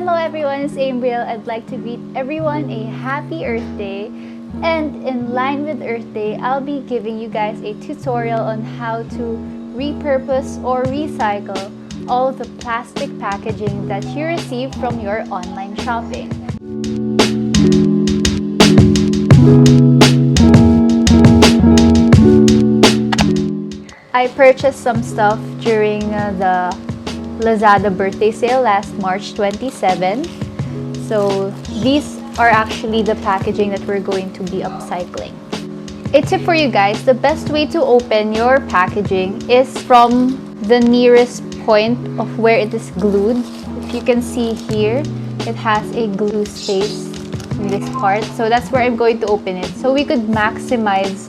Hello everyone, it's Ambriel. I'd like to greet everyone a happy Earth Day. And in line with Earth Day, I'll be giving you guys a tutorial on how to repurpose or recycle all the plastic packaging that you receive from your online shopping. I purchased some stuff during the Lazada birthday sale last March 27. So these are actually the packaging that we're going to be upcycling. A tip for you guys, the best way to open your packaging is from the nearest point of where it is glued. If you can see here, it has a glue space in this part. So that's where I'm going to open it. So we could maximize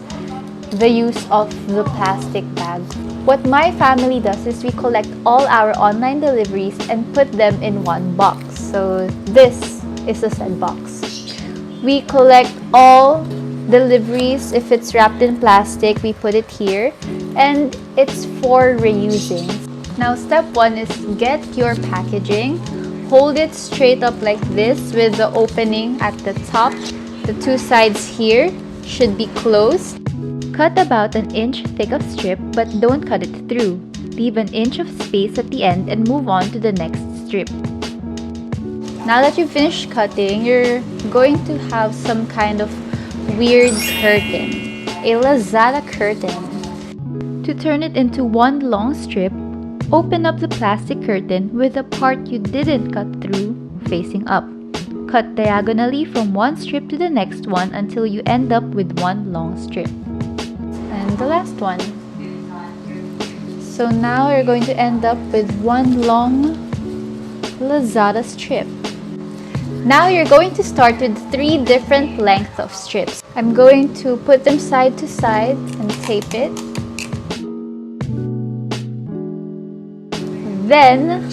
the use of the plastic bag. What my family does is we collect all our online deliveries and put them in one box. So this is a said box. We collect all deliveries. If it's wrapped in plastic, we put it here, and it's for reusing. Now step 1 is get your packaging. Hold it straight up like this with the opening at the top. The two sides here should be closed. Cut about an inch thick of strip, but don't cut it through. Leave an inch of space at the end and move on to the next strip. Now that you've finished cutting, you're going to have some kind of weird curtain, a Lazada curtain. To turn it into one long strip, open up the plastic curtain with the part you didn't cut through facing up. Cut diagonally from one strip to the next one until you end up with one long strip. And the last one. So now you're going to end up with one long Lazada strip. Now you're going to start with 3 different lengths of strips. I'm going to put them side to side and tape it. Then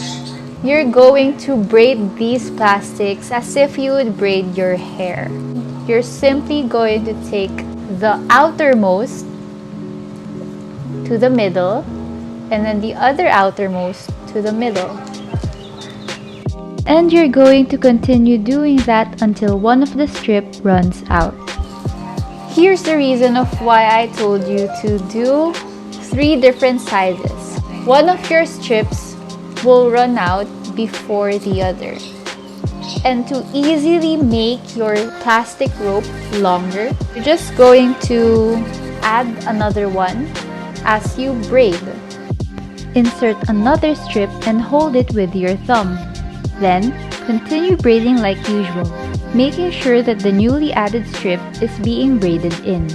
you're going to braid these plastics as if you would braid your hair. You're simply going to take the outermost to the middle, and then the other outermost to the middle. And you're going to continue doing that until one of the strip runs out. Here's the reason of why I told you to do 3 different sizes. One of your strips will run out before the other. And to easily make your plastic rope longer, you're just going to add another one as you braid. Insert another strip and hold it with your thumb. Then, continue braiding like usual, making sure that the newly added strip is being braided in.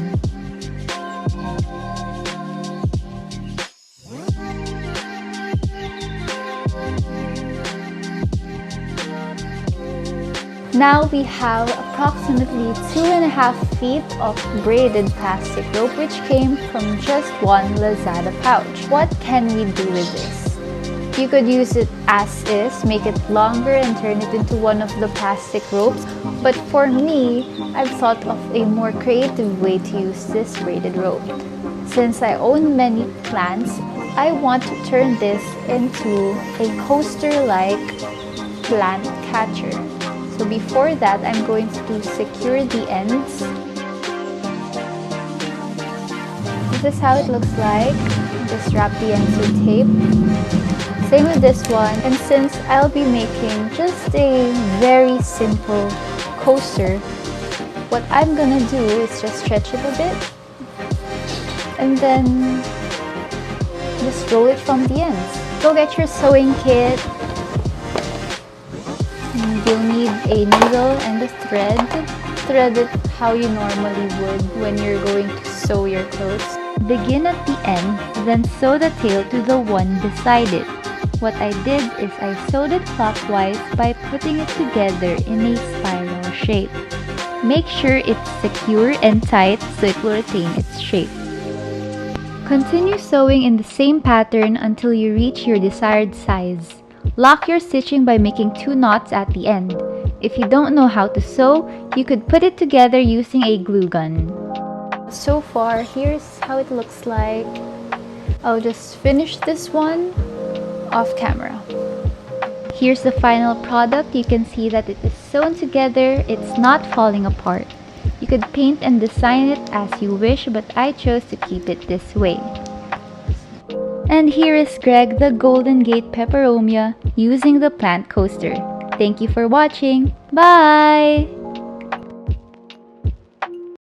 Now we have approximately 2.5 feet of braided plastic rope which came from just one Lazada pouch. What can we do with this? You could use it as is, make it longer and turn it into one of the plastic ropes. But for me, I've thought of a more creative way to use this braided rope. Since I own many plants, I want to turn this into a coaster-like plant catcher. So before that, I'm going to secure the ends. This is how it looks like. Just wrap the ends with tape. Same with this one. And since I'll be making just a very simple coaster, what I'm gonna do is just stretch it a bit and then just roll it from the ends. Go get your sewing kit. You'll need a needle and a thread. Thread it how you normally would when you're going to sew your clothes. Begin at the end, then sew the tail to the one beside it. What I did is I sewed it clockwise by putting it together in a spiral shape. Make sure it's secure and tight so it will retain its shape. Continue sewing in the same pattern until you reach your desired size. Lock your stitching by making 2 knots at the end. If you don't know how to sew, you could put it together using a glue gun. So far, here's how it looks like. I'll just finish this one off camera. here's the final product. You can see that it is sewn together. It's not falling apart. You could paint and design it as you wish, but I chose to keep it this way. And here is Greg the Golden Gate Peperomia using the plant coaster. Thank you for watching. Bye!